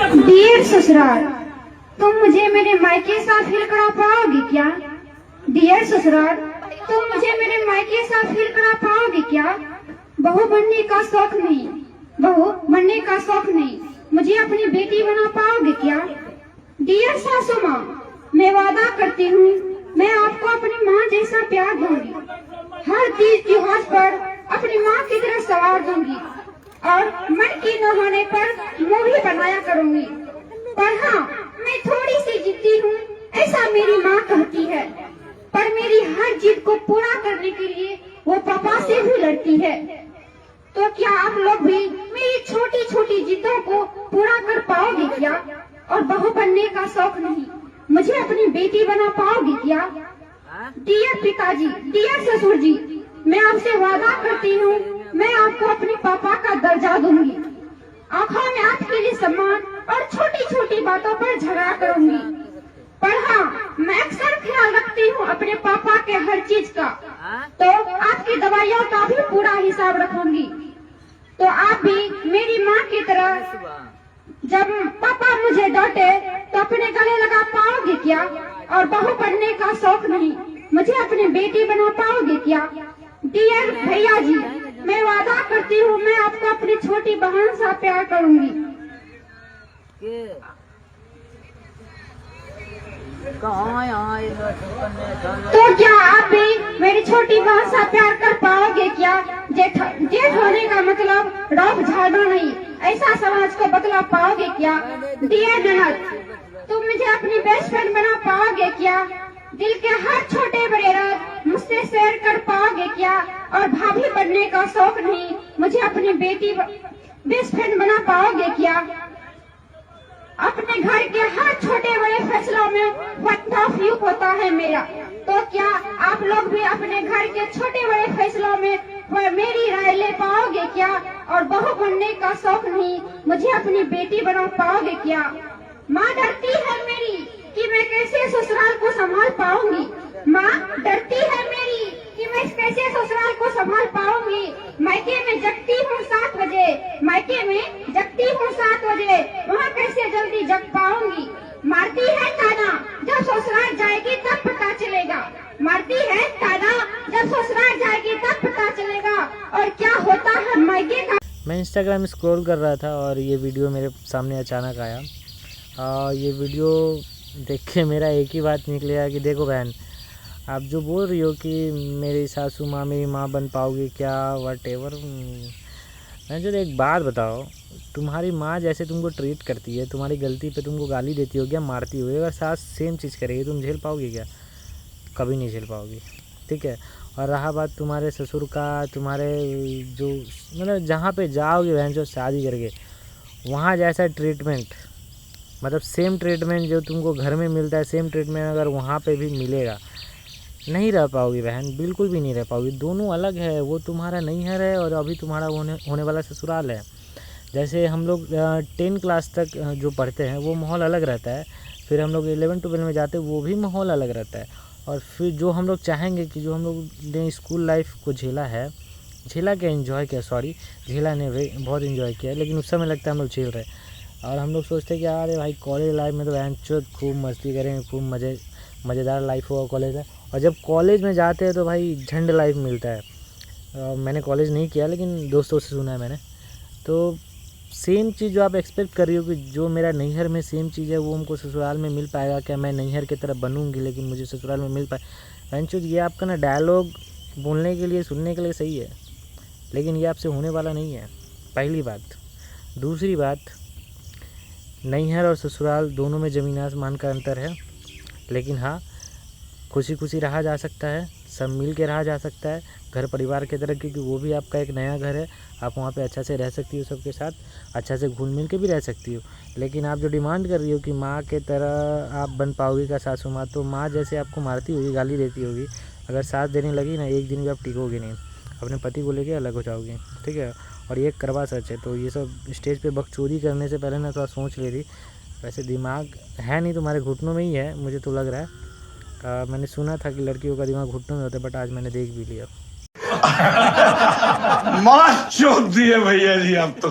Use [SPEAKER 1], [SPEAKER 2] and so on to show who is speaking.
[SPEAKER 1] Dear ससुराल, तुम मुझे मेरे मायके साथ हिल करा पाओगे क्या? डियर ससुराल, तुम मुझे मेरे मायके साथ हिल करा पाओगे क्या? बहू बनने का शौक नहीं, बहू बनने का शौक नहीं, मुझे अपनी बेटी बना पाओगे क्या? डियर सासू माँ, मैं वादा करती हूँ मैं आपको अपनी माँ जैसा प्यार दूंगी। हर तीज त्योहार पर अपनी माँ की तरह सवार दूंगी और मन की न होने पर मुँह भी बनाया करूंगी। पर हाँ, मैं थोड़ी सी जिद्दी हूँ, ऐसा मेरी माँ कहती है। पर मेरी हर जिद को पूरा करने के लिए वो पापा से भी लड़ती है। तो क्या आप लोग भी मेरी छोटी छोटी जिद्दों को पूरा कर पाओगे क्या? और बहू बनने का शौक नहीं, मुझे अपनी बेटी बना पाओगे क्या? डियर पिताजी, डियर ससुर जी, मैं आपसे वादा करती हूँ मैं आपको अपने पापा का दर्जा दूंगी। आँखों में आपके लिए सम्मान और छोटी छोटी बातों पर झगड़ा करूंगी। पर हाँ, मैं अक्सर ख्याल रखती हूँ अपने पापा के हर चीज का। तो आपकी दवाइयों का भी पूरा हिसाब रखूंगी। तो आप भी मेरी माँ की तरह जब पापा मुझे डांटे तो अपने गले लगा पाओगे क्या? और बहू बनने का शौक नहीं, मुझे अपनी बेटी बना पाओगे क्या? डियर भैया जी, मैं वादा करती हूँ मैं आपको अपनी छोटी बहन सा प्यार करूंगी। तो क्या आप भी मेरी छोटी बहन सा प्यार कर पाओगे क्या? जेठ होने का मतलब रौब झाड़ना नहीं, ऐसा समाज को बतला पाओगे क्या? डियर ननद, तुम मुझे अपनी बेस्ट फ्रेंड बना पाओगे क्या? दिल के हर छोटे बड़े राज मुझसे शेयर कर पाओगे क्या? और भाभी बनने का शौक नहीं, मुझे अपनी बेटी बेस्ट फ्रेंड बना पाओगे क्या? अपने घर के हर छोटे बड़े फैसलों में पॉइंट ऑफ व्यू होता है मेरा। तो क्या आप लोग भी अपने घर के छोटे बड़े फैसलों में मेरी राय ले पाओगे क्या? और बहू बनने का शौक नहीं, मुझे अपनी बेटी बना पाओगे क्या? माँ डरती है मेरी कि मैं कैसे ससुराल को संभाल पाऊंगी। माँ डरती है मेरी कि मैं कैसे ससुराल को संभाल पाऊंगी। मायके में जगती हूँ 7 बजे, मायके में जगती हूँ 7 बजे, वहाँ कैसे जल्दी जग पाऊंगी। मारती है ताना, जब ससुराल जाएगी तब पता चलेगा। मारती है ताना, जब ससुराल जाएगी तब पता चलेगा। और क्या होता है मायके का।
[SPEAKER 2] मैं इंस्टाग्राम स्क्रॉल कर रहा था और ये वीडियो मेरे सामने अचानक आया। ये वीडियो देख के मेरा एक ही बात निकलेगा कि देखो बहन, आप जो बोल रही हो कि मेरी सासू माँ मेरी माँ बन पाओगी क्या, वट एवर। मैं जो एक बात बताओ, तुम्हारी माँ जैसे तुमको ट्रीट करती है, तुम्हारी गलती पे तुमको गाली देती होगी या मारती होगी, अगर सास सेम चीज़ करेगी तुम झेल पाओगी क्या? कभी नहीं झेल पाओगी, ठीक है। और रहा बात तुम्हारे ससुर का, तुम्हारे जो मतलब जहाँ पे जाओगे बहन जो शादी करके, वहाँ जैसा ट्रीटमेंट, मतलब सेम ट्रीटमेंट जो तुमको घर में मिलता है सेम ट्रीटमेंट अगर वहाँ पे भी मिलेगा, नहीं रह पाओगी बहन, बिल्कुल भी नहीं रह पाओगी। दोनों अलग है, वो तुम्हारा नैहर है और अभी तुम्हारा होने वाला ससुराल है। जैसे हम लोग 10 क्लास तक जो पढ़ते हैं वो माहौल अलग रहता है, फिर हम लोग 11-12 में जाते हैं वो भी माहौल अलग रहता है। और फिर जो हम लोग चाहेंगे कि जो हम लोग ने स्कूल लाइफ को झेला है, झेला क्या एंजॉय किया, सॉरी झेला ने बहुत एंजॉय किया है, लेकिन उस समय लगता है हम लोग झेल रहे हैं। और हम लोग सोचते हैं कि अरे भाई कॉलेज लाइफ में तो बहन खूब मस्ती करेंगे, खूब मज़ेदार लाइफ होगा कॉलेज में। और जब कॉलेज में जाते हैं तो भाई झंड लाइफ मिलता है। मैंने कॉलेज नहीं किया लेकिन दोस्तों से सुना है मैंने। तो सेम चीज़ जो आप एक्सपेक्ट कर रही हो कि जो मेरा नैहर में सेम चीज़ है वो हमको ससुराल में मिल पाएगा क्या? मैं नैहर की तरह बनूंगी लेकिन मुझे ससुराल में मिल पाए, बहनचोद ये आपका ना डायलॉग बोलने के लिए सुनने के लिए सही है, लेकिन ये आपसे होने वाला नहीं है, पहली बात। दूसरी बात, नैहर और ससुराल दोनों में ज़मीन आसमान का अंतर है, लेकिन हाँ खुशी खुशी रहा जा सकता है, सब मिल के रहा जा सकता है घर परिवार की तरह, क्योंकि वो भी आपका एक नया घर है। आप वहाँ पे अच्छा से रह सकती हो, सबके साथ अच्छा से घुल मिल के भी रह सकती हो। लेकिन आप जो डिमांड कर रही हो कि माँ के तरह आप बन पाओगी का सासू माँ, तो माँ जैसे आपको मारती होगी, गाली देती होगी, अगर साथ देने लगी ना एक दिन भी आप टिकोगे नहीं, अपने पति को लेके अलग हो जाओगे, ठीक है। और ये करवा सच है। तो ये सब स्टेज पे बकचोदी करने से पहले ना थोड़ा सोच लेती। वैसे दिमाग है नहीं, तुम्हारे घुटनों में ही है मुझे तो लग रहा है। मैंने सुना था कि लड़कियों का दिमाग घुटनों में होता है, बट आज मैंने देख भी लिया।
[SPEAKER 3] मार चोट दिए भैया जी आप तो।